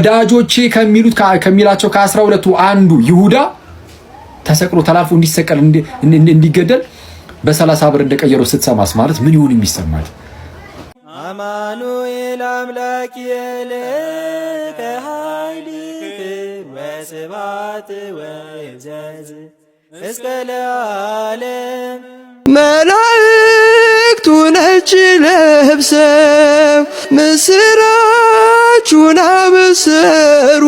ወዳጆቼ ከሚላቸው ከ12ቱ አንዱ ይሁዳ ተሰቅሎ ተላልፎ እንዲሰቀል እንዲገደል በ30 ብር እንደቀየረው ስትሰማስ ማለት ምን ይሁን የሚሰማል? አማኑኤል አምላክ የለከ ኃይልክ ወስብሐት ወይብዘዝ እስከ ለዓለም መላእክቱ ነጭ ለብሰው ምስራቹን አበሰሩ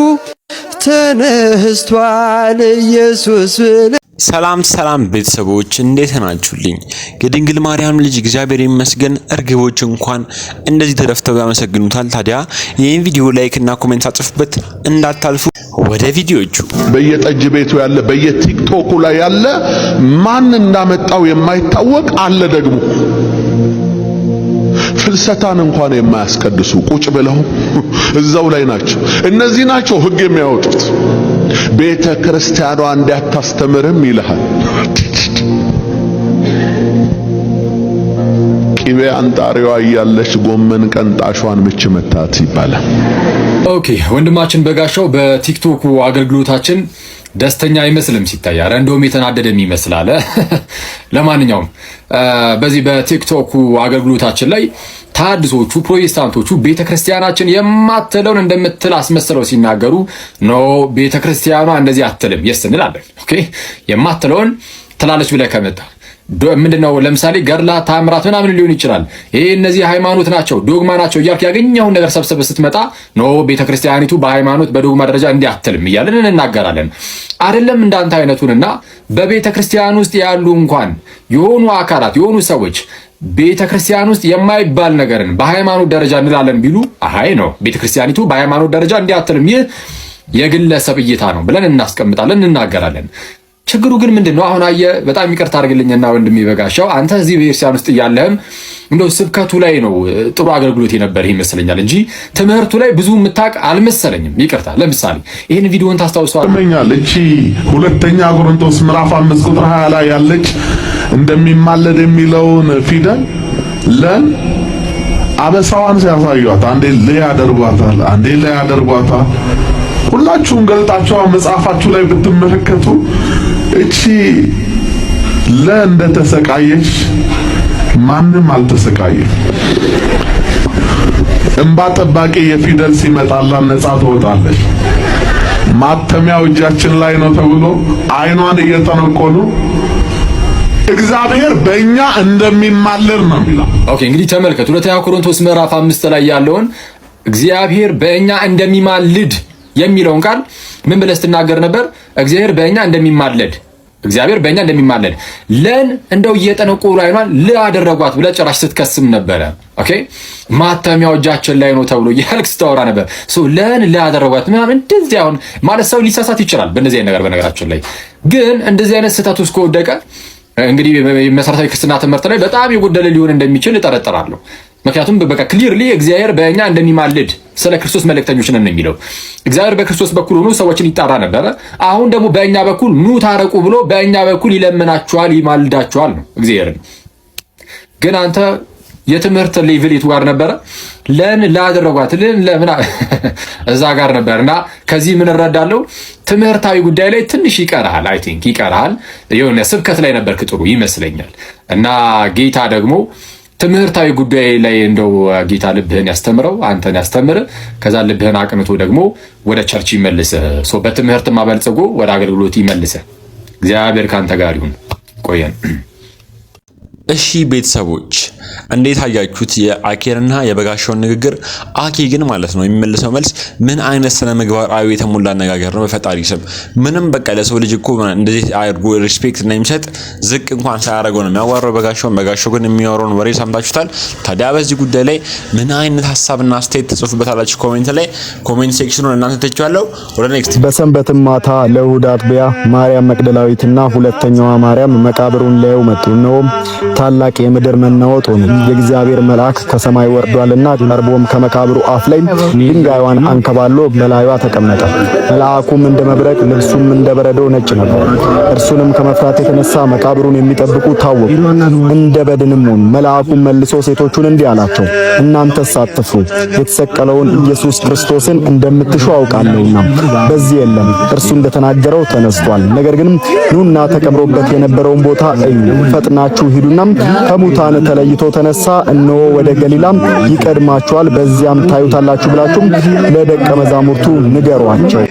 ተነስቷል ኢየሱስ። ሰላም ቤተሰቦች እንዴት ናችሁልኝ? የድንግል ማርያም ልጅ እግዚአብሔር ይመስገን እርግቦች እንኳን እንደዚህ ተደፍተው ያመሰግኑታል። ታዲያ ይህን ቪዲዮ ላይክ እና ኮሜንት አጽፉበት እንዳታልፉ። ወደ ቪዲዮቹ በየጠጅ ቤቱ ያለ በየቲክቶኩ ላይ ያለ ማን እንዳመጣው የማይታወቅ አለ። ደግሞ ፍልሰታን እንኳን የማያስቀድሱ ቁጭ ብለው እዛው ላይ ናቸው። እነዚህ ናቸው ሕግ የሚያወጡት። ቤተ ክርስቲያኗ እንዳታስተምርም ይልሃል። ቅቤ አንጣሪዋ እያለች ጎመን ቀንጣሿን ምች መታት ይባላል። ኦኬ ወንድማችን በጋሻው በቲክቶኩ አገልግሎታችን ደስተኛ አይመስልም ሲታይ። አረ እንደውም የተናደደም ይመስላል። ለማንኛውም በዚህ በቲክቶኩ አገልግሎታችን ላይ ታድሶቹ ፕሮቴስታንቶቹ ቤተክርስቲያናችን የማትለውን እንደምትል አስመስለው ሲናገሩ ኖ ቤተክርስቲያኗ እንደዚህ አትልም እንላለን። ኦኬ የማትለውን ትላለች ብለህ ከመጣ ምንድነው ለምሳሌ ገድላ ታምራት ምናምን ሊሆን ይችላል። ይሄ እነዚህ ሃይማኖት ናቸው ዶግማ ናቸው እያልክ ያገኘውን ነገር ሰብስበ ስትመጣ ኖ ቤተክርስቲያኒቱ በሃይማኖት በዶግማ ደረጃ እንዲህ አትልም እያልን እንናገራለን። አይደለም እንዳንተ አይነቱንና በቤተክርስቲያን ውስጥ ያሉ እንኳን የሆኑ አካላት የሆኑ ሰዎች ቤተክርስቲያን ውስጥ የማይባል ነገርን በሃይማኖት ደረጃ እንላለን ቢሉ አይ ነው ቤተክርስቲያኒቱ በሃይማኖት ደረጃ እንዲህ አትልም ይህ የግለሰብ እይታ ነው ብለን እናስቀምጣለን እንናገራለን። ችግሩ ግን ምንድነው? አሁን በጣም ይቅርታ አድርግልኝና ወንድሜ በጋሻው አንተ እዚህ ቤተክርስቲያን ውስጥ ያለህም እንደው ስብከቱ ላይ ነው ጥሩ አገልግሎት የነበር ይመስለኛል እንጂ ትምህርቱ ላይ ብዙ ምታቅ አልመሰለኝም። ይቅርታ። ለምሳሌ ይሄን ቪዲዮን ታስታውሳለህ? እቺ ሁለተኛ ቆሮንቶስ ምዕራፍ 5 ቁጥር 20 ላይ ያለች እንደሚማለድ የሚለውን ፊደል ለን አበሳዋን ሲያሳዩት አንዴ ያደርጓታል፣ አንዴ ያደርጓታል። ሁላችሁም ገልጣችሁ መጽሐፋችሁ ላይ ብትመለከቱ እቺ ለእንደተሰቃየች ማንም አልተሰቃየም። እንባ ጠባቂ የፊደል ሲመጣላት ነፃ ትወጣለች። ማተሚያው እጃችን ላይ ነው ተብሎ አይኗን እየተነቆሉ እግዚአብሔር በእኛ እንደሚማለድ ነው የሚለው። ኦኬ እንግዲህ ተመልከቱ ሁለተኛ ቆሮንቶስ ምዕራፍ 5 ላይ ያለውን እግዚአብሔር በእኛ እንደሚማልድ የሚለውን ቃል ምን ብለህ ስትናገር ነበር? እግዚአብሔር በእኛ እንደሚማለድ ለን እንደው እየጠነቆሉ አይኗን ለአደረጓት ብለህ ጭራሽ ስትከስም ነበረ። ኦኬ ማተሚያው እጃችን ላይ ነው ተብሎ ያልክ ስታወራ ነበር። ለን ለአደረጓት ምናምን እንደዚህ አሁን ማለት ሰው ሊሳሳት ይችላል በእንደዚህ አይነት ነገር። በነገራችን ላይ ግን እንደዚህ አይነት ስህተት ውስጥ ከወደቀ እንግዲህ መሰረታዊ ክርስትና ትምህርት ላይ በጣም የጎደለ ሊሆን እንደሚችል እጠረጥራለሁ። ምክንያቱም በቃ ክሊርሊ እግዚአብሔር በእኛ እንደሚማልድ ስለ ክርስቶስ መልእክተኞች ነን የሚለው እግዚአብሔር በክርስቶስ በኩል ሆኖ ሰዎችን ይጣራ ነበረ። አሁን ደግሞ በእኛ በኩል ኑ ታረቁ ብሎ በእኛ በኩል ይለምናችኋል፣ ይማልዳችኋል ነው እግዚአብሔር። ግን አንተ የትምህርት ሌቭል የቱ ጋር ነበረ? ላደረጓት ለምን እዛ ጋር ነበርና ከዚህ ምን እረዳለሁ? ትምህርታዊ ጉዳይ ላይ ትንሽ ይቀርሃል። አይ ቲንክ ይቀርሃል። የሆነ ስብከት ላይ ነበርክ ጥሩ ይመስለኛል። እና ጌታ ደግሞ ትምህርታዊ ጉዳይ ላይ እንደው ጌታ ልብህን ያስተምረው አንተን ያስተምር፣ ከዛ ልብህን አቅንቶ ደግሞ ወደ ቸርች ይመልስ። በትምህርት ማበልጽጎ ወደ አገልግሎት ይመልስ። እግዚአብሔር ካንተ ጋር ይሁን። ቆየን። እሺ ቤተሰቦች እንዴት አያችሁት የአኬርና የበጋሻውን ንግግር? አኬ ግን ማለት ነው የሚመልሰው መልስ ምን አይነት ስነ ምግባራዊ የተሞላ አነጋገር ነው። በፈጣሪ ስም ምንም በቃ ለሰው ልጅ እኮ እንደዚህ አድርጎ ሪስፔክት እና የሚሰጥ ዝቅ እንኳን ሳያደርገው ነው የሚያዋራው በጋሻው ግን የሚያወራውን ወሬ ሰምታችሁታል። ታዲያ በዚህ ጉዳይ ላይ ምን አይነት ሐሳብና አስተያየት ተጽፉበታላችሁ? ኮሜንት ሴክሽኑን እናንተ ተቻለው። ወደ ኔክስት በሰንበትም ማታ ለእሑድ አጥቢያ ማርያም መቅደላዊትና ሁለተኛዋ ማርያም መቃብሩን ሊያዩ መጡ። ነው ታላቅ የምድር መናወጥ እንዳትሆኑ የእግዚአብሔር መልአክ ከሰማይ ወርዷልና ቀርቦም ከመቃብሩ አፍ ላይ ድንጋዩን አንከባሎ በላዩዋ ተቀመጠ። መልአኩም እንደ መብረቅ ልብሱም እንደ በረዶ ነጭ ነበር። እርሱንም ከመፍራት የተነሳ መቃብሩን የሚጠብቁ ታወቁ፣ እንደ በድንም ሆኑ። መልአኩም መልሶ ሴቶቹን እንዲህ አላቸው፣ እናንተስ አትፍሩ፣ የተሰቀለውን ኢየሱስ ክርስቶስን እንደምትሹ አውቃለሁና በዚህ የለም፣ እርሱ እንደተናገረው ተነስቷል። ነገር ግን ኑና ተቀብሮበት የነበረውን ቦታ እዩ፣ ፈጥናችሁ ሂዱና ከሙታን ተለይቶ ተነሳ፣ እነሆ ወደ ገሊላም ይቀድማችኋል፣ በዚያም ታዩታላችሁ ብላችሁም ለደቀ መዛሙርቱ ንገሯቸው።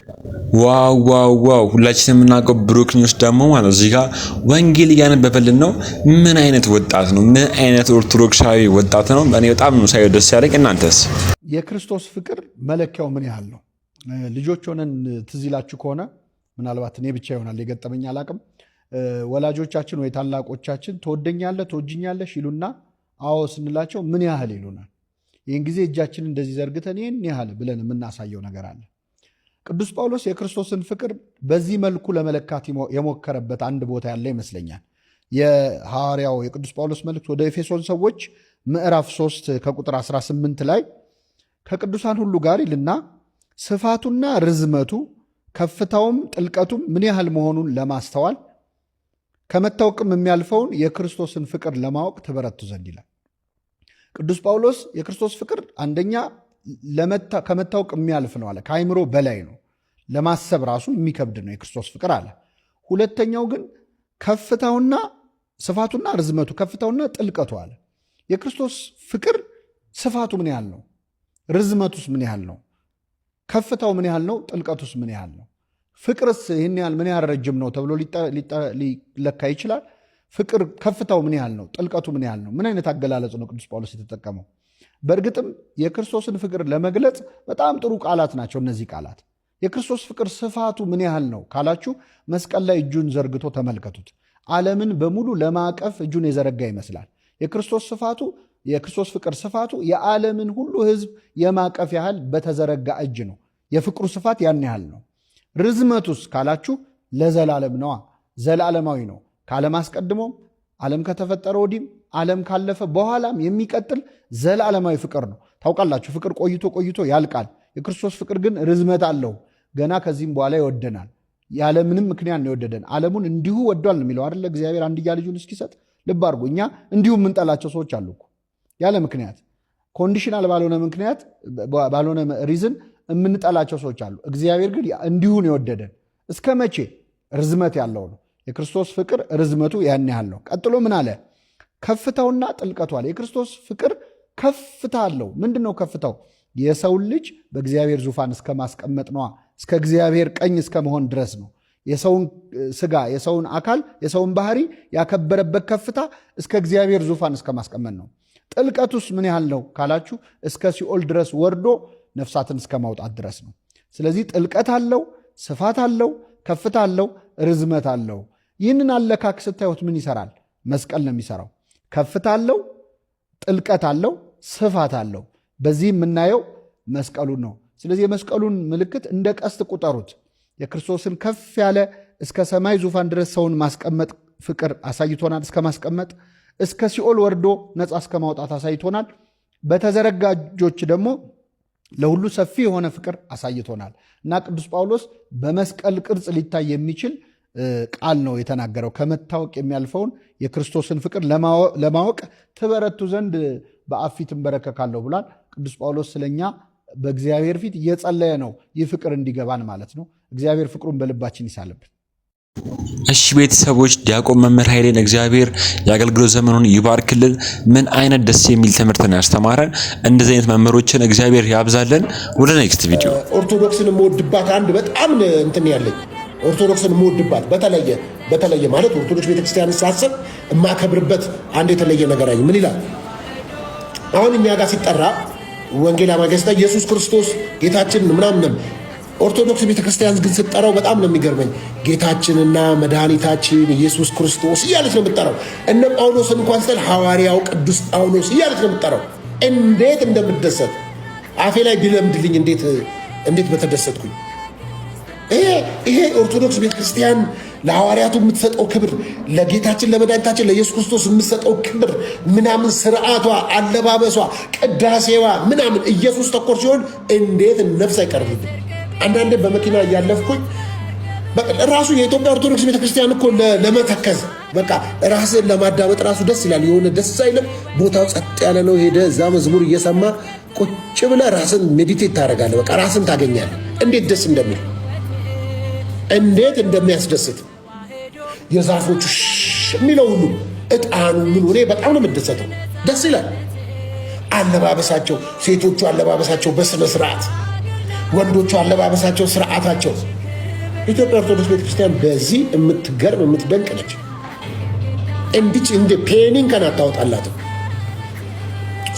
ዋው ዋው ዋው! ሁላችንም የምናውቀው ብሩክ ኒውስ ደግሞ ማለት እዚህ ጋር ወንጌል እያነበበልን ነው። ምን አይነት ወጣት ነው? ምን አይነት ኦርቶዶክሳዊ ወጣት ነው? እኔ በጣም ነው ሳይው ደስ ያለኝ። እናንተስ? የክርስቶስ ፍቅር መለኪያው ምን ያህል ነው? ልጆች ሆነን ትዝ ይላችሁ ከሆነ ምናልባት እኔ ብቻ ይሆናል የገጠመኝ አላቅም፣ ወላጆቻችን ወይ ታላቆቻችን ትወደኛለህ ትወጅኛለሽ ይሉና አዎ ስንላቸው ምን ያህል ይሉናል። ይህን ጊዜ እጃችንን እንደዚህ ዘርግተን ይህን ያህል ብለን የምናሳየው ነገር አለ። ቅዱስ ጳውሎስ የክርስቶስን ፍቅር በዚህ መልኩ ለመለካት የሞከረበት አንድ ቦታ ያለ ይመስለኛል። የሐዋርያው የቅዱስ ጳውሎስ መልእክት ወደ ኤፌሶን ሰዎች ምዕራፍ 3 ከቁጥር 18 ላይ ከቅዱሳን ሁሉ ጋር ይልና ስፋቱና ርዝመቱ ከፍታውም ጥልቀቱም ምን ያህል መሆኑን ለማስተዋል ከመታወቅም የሚያልፈውን የክርስቶስን ፍቅር ለማወቅ ትበረቱ ዘንድ ይላል። ቅዱስ ጳውሎስ የክርስቶስ ፍቅር አንደኛ ከመታወቅ የሚያልፍ ነው አለ። ከአይምሮ በላይ ነው፣ ለማሰብ ራሱ የሚከብድ ነው የክርስቶስ ፍቅር አለ። ሁለተኛው ግን ከፍታውና ስፋቱና ርዝመቱ ከፍታውና ጥልቀቱ አለ። የክርስቶስ ፍቅር ስፋቱ ምን ያህል ነው? ርዝመቱስ ምን ያህል ነው? ከፍታው ምን ያህል ነው? ጥልቀቱስ ምን ያህል ነው? ፍቅርስ ይህን ያህል ምን ያህል ረጅም ነው ተብሎ ሊለካ ይችላል? ፍቅር ከፍታው ምን ያህል ነው? ጥልቀቱ ምን ያህል ነው? ምን አይነት አገላለጽ ነው ቅዱስ ጳውሎስ የተጠቀመው? በእርግጥም የክርስቶስን ፍቅር ለመግለጽ በጣም ጥሩ ቃላት ናቸው እነዚህ ቃላት። የክርስቶስ ፍቅር ስፋቱ ምን ያህል ነው ካላችሁ መስቀል ላይ እጁን ዘርግቶ ተመልከቱት። ዓለምን በሙሉ ለማቀፍ እጁን የዘረጋ ይመስላል። የክርስቶስ ፍቅር ስፋቱ የዓለምን ሁሉ ሕዝብ የማቀፍ ያህል በተዘረጋ እጅ ነው። የፍቅሩ ስፋት ያን ያህል ነው። ርዝመቱስ ካላችሁ ለዘላለም ነዋ፣ ዘላለማዊ ነው። ከዓለም አስቀድሞም ዓለም ከተፈጠረ ወዲህም ዓለም ካለፈ በኋላም የሚቀጥል ዘላለማዊ ፍቅር ነው። ታውቃላችሁ ፍቅር ቆይቶ ቆይቶ ያልቃል። የክርስቶስ ፍቅር ግን ርዝመት አለው። ገና ከዚህም በኋላ ይወደናል። ያለምንም ምክንያት ነው የወደደን። ዓለሙን እንዲሁ ወዷል ነው የሚለው አይደለ? እግዚአብሔር አንድያ ልጁን እስኪሰጥ። ልብ አድርጎ እኛ እንዲሁ የምንጠላቸው ሰዎች አሉ እኮ ያለ ምክንያት፣ ኮንዲሽናል ባልሆነ ምክንያት ባልሆነ ሪዝን የምንጠላቸው ሰዎች አሉ። እግዚአብሔር ግን እንዲሁ ነው የወደደን። እስከ መቼ? ርዝመት ያለው ነው የክርስቶስ ፍቅር። ርዝመቱ ያን ያህል ነው። ቀጥሎ ምን አለ? ከፍታውና ጥልቀቱ አለ። የክርስቶስ ፍቅር ከፍታ አለው። ምንድን ነው ከፍታው? የሰውን ልጅ በእግዚአብሔር ዙፋን እስከ ማስቀመጥ ነዋ። እስከ እግዚአብሔር ቀኝ እስከ መሆን ድረስ ነው። የሰውን ስጋ፣ የሰውን አካል፣ የሰውን ባህሪ ያከበረበት ከፍታ እስከ እግዚአብሔር ዙፋን እስከ ማስቀመጥ ነው። ጥልቀቱስ ምን ያህል ነው ካላችሁ እስከ ሲኦል ድረስ ወርዶ ነፍሳትን እስከ ማውጣት ድረስ ነው። ስለዚህ ጥልቀት አለው፣ ስፋት አለው፣ ከፍታ አለው፣ ርዝመት አለው። ይህንን አለካክ ስታዩት ምን ይሰራል? መስቀል ነው የሚሰራው። ከፍታ አለው፣ ጥልቀት አለው፣ ስፋት አለው። በዚህ የምናየው መስቀሉን ነው። ስለዚህ የመስቀሉን ምልክት እንደ ቀስት ቁጠሩት። የክርስቶስን ከፍ ያለ እስከ ሰማይ ዙፋን ድረስ ሰውን ማስቀመጥ ፍቅር አሳይቶናል። እስከ ማስቀመጥ እስከ ሲኦል ወርዶ ነፃ እስከ ማውጣት አሳይቶናል። በተዘረጋ እጆች ደግሞ ለሁሉ ሰፊ የሆነ ፍቅር አሳይቶናል እና ቅዱስ ጳውሎስ በመስቀል ቅርጽ ሊታይ የሚችል ቃል ነው የተናገረው። ከመታወቅ የሚያልፈውን የክርስቶስን ፍቅር ለማወቅ ትበረቱ ዘንድ በአብ ፊት እንበረከካለሁ ብሏል። ቅዱስ ጳውሎስ ስለኛ በእግዚአብሔር ፊት እየጸለየ ነው፣ ይህ ፍቅር እንዲገባን ማለት ነው። እግዚአብሔር ፍቅሩን በልባችን ይሳልብን። እሺ ቤተሰቦች፣ ዲያቆን መምህር ኃይሌን እግዚአብሔር የአገልግሎት ዘመኑን ይባርክልን። ምን አይነት ደስ የሚል ትምህርት ነው ያስተማረን። እንደዚህ አይነት መምህሮችን እግዚአብሔር ያብዛልን። ወደ ኔክስት ቪዲዮ። ኦርቶዶክስን የምወድባት አንድ በጣም እንትን ያለኝ ኦርቶዶክስን የምወድባት በተለየ ማለት ኦርቶዶክስ ቤተክርስቲያንን ሳስብ የማከብርበት አንድ የተለየ ነገር አይ ምን ይላል? አሁን እኛ ጋር ሲጠራ ወንጌል አማገስታ ኢየሱስ ክርስቶስ ጌታችን ምናምን፣ ኦርቶዶክስ ቤተክርስቲያን ግን ስትጠራው በጣም ነው የሚገርመኝ። ጌታችንና መድኃኒታችን ኢየሱስ ክርስቶስ እያለች ነው የምትጠራው። እነ ጳውሎስን እንኳን ስል ሐዋርያው ቅዱስ ጳውሎስ እያለች ነው የምትጠራው። እንዴት እንደምደሰት አፌ ላይ ቢለምድልኝ እንዴት በተደሰትኩኝ። ይሄ ኦርቶዶክስ ቤተክርስቲያን ለሐዋርያቱ የምትሰጠው ክብር፣ ለጌታችን ለመድኃኒታችን ለኢየሱስ ክርስቶስ የምትሰጠው ክብር ምናምን፣ ስርዓቷ፣ አለባበሷ፣ ቅዳሴዋ ምናምን ኢየሱስ ተኮር ሲሆን እንዴት ነፍስ አይቀርብም። አንዳንዴ በመኪና እያለፍኩኝ ራሱ የኢትዮጵያ ኦርቶዶክስ ቤተክርስቲያን እኮ ለመተከዝ በቃ ራስን ለማዳመጥ ራሱ ደስ ይላል። የሆነ ደስ አይልም? ቦታው ጸጥ ያለ ነው። ሄደ እዛ መዝሙር እየሰማ ቁጭ ብለህ ራስን ሜዲቴት ታደርጋለህ። በቃ ራስን ታገኛለህ። እንዴት ደስ እንደሚል እንዴት እንደሚያስደስት የዛፎቹ የሚለው ሁሉ እጣኑ ምን ሆነ በጣም ነው የምደሰተው። ደስ ይላል። አለባበሳቸው፣ ሴቶቹ አለባበሳቸው በስነ ስርዓት፣ ወንዶቹ አለባበሳቸው ስርዓታቸው። ኢትዮጵያ ኦርቶዶክስ ቤተክርስቲያን በዚህ የምትገርም የምትደንቅ ነች። እንዲች እንደ ፔኒን ከን አታወጣላትም።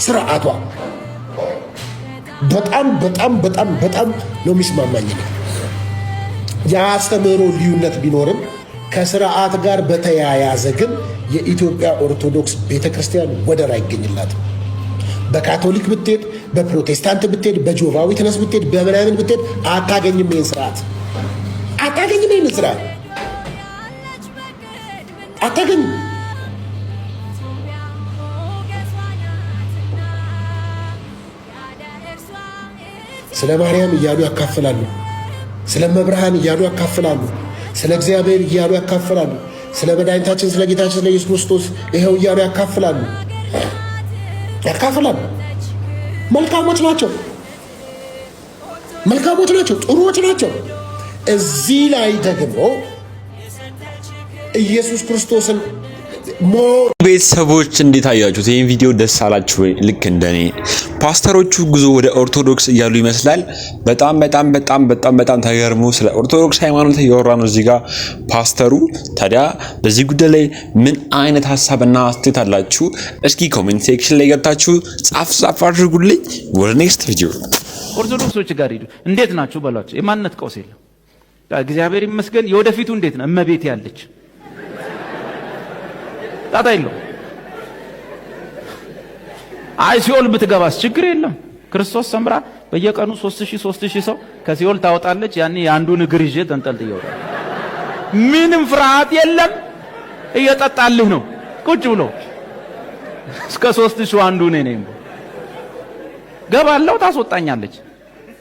ስርዓቷ በጣም በጣም በጣም በጣም ነው የሚስማማኝ። የአስተምህሮ ልዩነት ቢኖርም ከስርዓት ጋር በተያያዘ ግን የኢትዮጵያ ኦርቶዶክስ ቤተክርስቲያን ወደር አይገኝላትም። በካቶሊክ ብትሄድ፣ በፕሮቴስታንት ብትሄድ፣ በጆቫ ዊትነስ ብትሄድ፣ በምናምን ብትሄድ አታገኝም። ይህን ስርዓት አታገኝም። ይህን ስርዓት አታገኝም። ስለ ማርያም እያሉ ያካፍላሉ። ስለ መብርሃን እያሉ ያካፍላሉ። ስለ እግዚአብሔር እያሉ ያካፍላሉ። ስለ መድኃኒታችን ስለ ጌታችን ስለ ኢየሱስ ክርስቶስ ይኸው እያሉ ያካፍላሉ። መልካሞች ናቸው። ጥሩዎች ናቸው። እዚህ ላይ ደግሞ ኢየሱስ ክርስቶስን ቤተሰቦች እንዴት አያችሁት? ይህን ቪዲዮ ደስ አላችሁ ወይ? ልክ እንደኔ ፓስተሮቹ ጉዞ ወደ ኦርቶዶክስ እያሉ ይመስላል። በጣም በጣም በጣም በጣም በጣም ተገርሙ። ስለ ኦርቶዶክስ ሃይማኖት እያወራ ነው እዚህ ጋር ፓስተሩ። ታዲያ በዚህ ጉዳይ ላይ ምን አይነት ሀሳብና አስተያየት አላችሁ? እስኪ ኮሜንት ሴክሽን ላይ ገብታችሁ ጻፍ አድርጉልኝ። ወደ ኔክስት ቪዲዮ ኦርቶዶክሶች ጋር ሂዱ። እንዴት ናችሁ በሏቸው። የማንነት ቀውስ የለም። እግዚአብሔር ይመስገን። የወደፊቱ እንዴት ነው? እመቤት ያለች ጣጣ የለው። ሲኦል ብትገባስ ችግር የለም። ክርስቶስ ሰምራ በየቀኑ 3000 ሰው ከሲኦል ታወጣለች። ያኔ የአንዱን እግር ይዤ ተንጠልጥዬ እወጣለሁ። ምንም ፍርሃት የለም። እየጠጣልህ ነው ቁጭ ብሎ እስከ 3000 አንዱ ነኝ ገባለሁ። ታስወጣኛለች።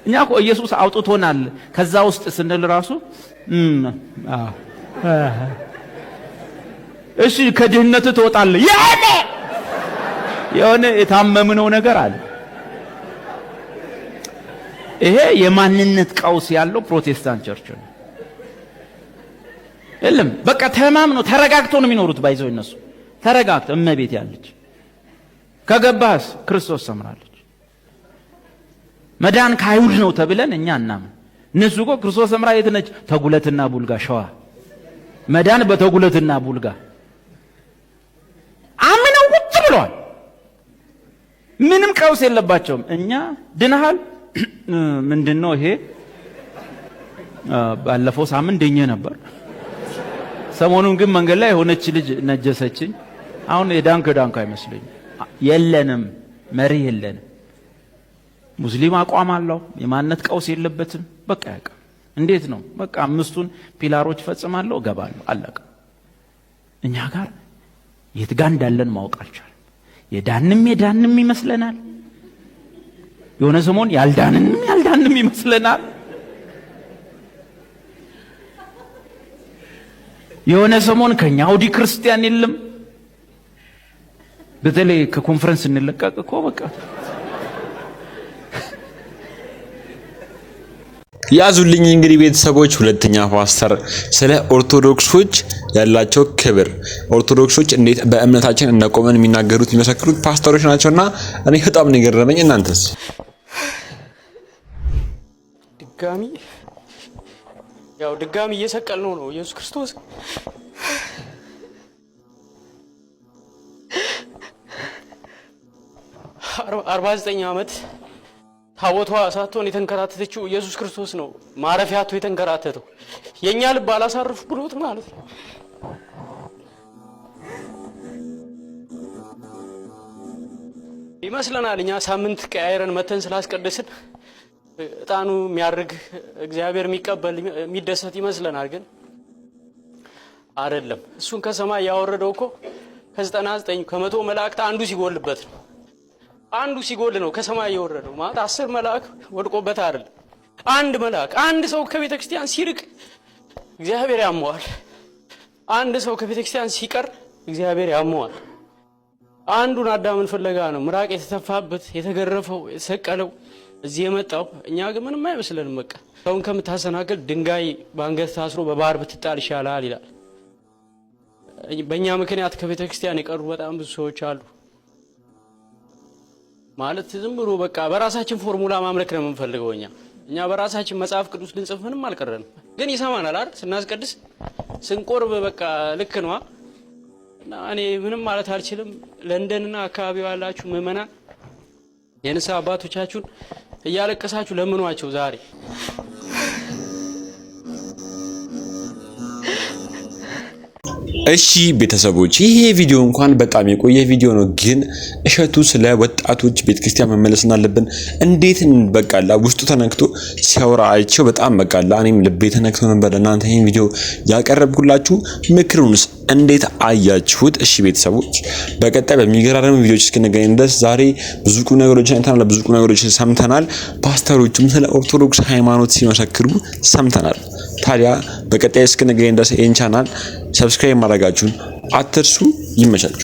እኛ እኮ ኢየሱስ አውጥቶናል ከዛ ውስጥ ስንል ራሱ እሺ ከድህነት ትወጣለህ። የሆነ የታመምነው ነገር አለ። ይሄ የማንነት ቀውስ ያለው ፕሮቴስታንት ቸርች ነው። የለም በቃ ተማምኖ ተረጋግቶ ነው የሚኖሩት። ባይዘው እነሱ ተረጋግቶ እመቤት ያለች ከገባስ ክርስቶስ ሰምራለች። መዳን ከአይሁድ ነው ተብለን እኛ እናምን። እነሱ እኮ ክርስቶስ ሰምራ የት ነች? ተጉለትና ቡልጋ ሸዋ። መዳን በተጉለትና ቡልጋ አምነው ቁጭ ብለዋል። ምንም ቀውስ የለባቸውም። እኛ ድነሃል ምንድነው ይሄ? ባለፈው ሳምንት ደኘ ነበር። ሰሞኑን ግን መንገድ ላይ የሆነች ልጅ ነጀሰችኝ። አሁን የዳንክ አይመስለኝም። የለንም መሪ የለንም። ሙስሊም አቋም አለው። የማንነት ቀውስ የለበትም። በቃ ያውቃ እንዴት ነው? በቃ 5ቱን ፒላሮች ፈጽማለሁ እገባለሁ አለቀ። እኛ ጋር የት ጋር እንዳለን ማወቅ አልቻለም። የዳንም ይመስለናል። የሆነ ሰሞን ያልዳንም ይመስለናል። የሆነ ሰሞን ከኛ ወዲህ ክርስቲያን የለም። በተለይ ከኮንፈረንስ እንለቀቅ እኮ በቃ ያዙልኝ። እንግዲህ ቤተሰቦች ሁለተኛ ፓስተር ስለ ኦርቶዶክሶች ያላቸው ክብር፣ ኦርቶዶክሶች እንዴት በእምነታችን እንደቆመን የሚናገሩት የሚመሰክሩት ፓስተሮች ናቸውና እኔ በጣም ነው የገረመኝ። እናንተስ? ድጋሚ እየሰቀልነው ነው ኢየሱስ ክርስቶስ 49 ዓመት ታቦቷ ሳትሆን የተንከራተተችው ኢየሱስ ክርስቶስ ነው። ማረፊያቱ የተንከራተተው የኛ ልብ አላሳርፍ ብሎት ማለት ነው። ይመስለናል እኛ ሳምንት ቀያይረን መተን ስላስቀደስን እጣኑ የሚያርግ እግዚአብሔር የሚቀበል የሚደሰት ይመስለናል። ግን አይደለም። እሱን ከሰማይ ያወረደው እኮ ከ99 ከመቶ መላእክት አንዱ ሲጎልበት ነው። አንዱ ሲጎል ነው ከሰማይ ያወረደው ማለት 10 መልአክ ወድቆበት አይደለም። አንድ መልአክ አንድ ሰው ከቤተ ክርስቲያን ሲርቅ እግዚአብሔር ያመዋል። አንድ ሰው ከቤተ ክርስቲያን ሲቀር እግዚአብሔር ያመዋል። አንዱን አዳምን ፍለጋ ነው ምራቅ የተተፋበት የተገረፈው የተሰቀለው እዚህ የመጣው። እኛ ግን ምንም አይመስለንም። በቃ ሰውን ከምታሰናክል ድንጋይ ባንገት ታስሮ በባህር ብትጣል ይሻላል ይላል። በእኛ ምክንያት ከቤተ ክርስቲያን የቀሩ በጣም ብዙ ሰዎች አሉ። ማለት ዝም ብሎ በቃ በራሳችን ፎርሙላ ማምለክ ነው የምንፈልገው። እኛ በራሳችን መጽሐፍ ቅዱስ ልንጽፍ ምንም አልቀረንም። ግን ይሰማናል አይደል? ስናስቀድስ ስንቆርብ በቃ ልክ ነው። እና እኔ ምንም ማለት አልችልም። ለንደንና አካባቢው ያላችሁ ምዕመናን የንስሐ አባቶቻችሁን እያለቀሳችሁ ለምኗቸው ዛሬ እሺ ቤተሰቦች ይሄ ቪዲዮ እንኳን በጣም የቆየ ቪዲዮ ነው፣ ግን እሸቱ ስለ ወጣቶች ቤተክርስቲያን መመለስ እንዳለብን እንዴት በቃላ ውስጡ ተነክቶ ሲያወራ አይቼው በጣም በቃላ እኔም ልቤ ተነክቶ ነበር። እናንተ ይሄን ቪዲዮ ያቀረብኩላችሁ ምክሩንስ እንዴት አያችሁት? እሺ ቤተሰቦች በቀጣይ በሚገራረሙ ቪዲዮዎች እስክንገናኝ ድረስ ዛሬ ብዙ ቁም ነገሮችን አይተናል፣ ብዙ ቁም ነገሮችን ሰምተናል። ፓስተሮችም ስለ ኦርቶዶክስ ሃይማኖት ሲመሰክሩ ሰምተናል። ታዲያ በቀጣይ እስክንገናኝ ድረስ ይህን ቻናል ሰብስክራይብ ማድረጋችሁን አትርሱ። ይመቻችሁ።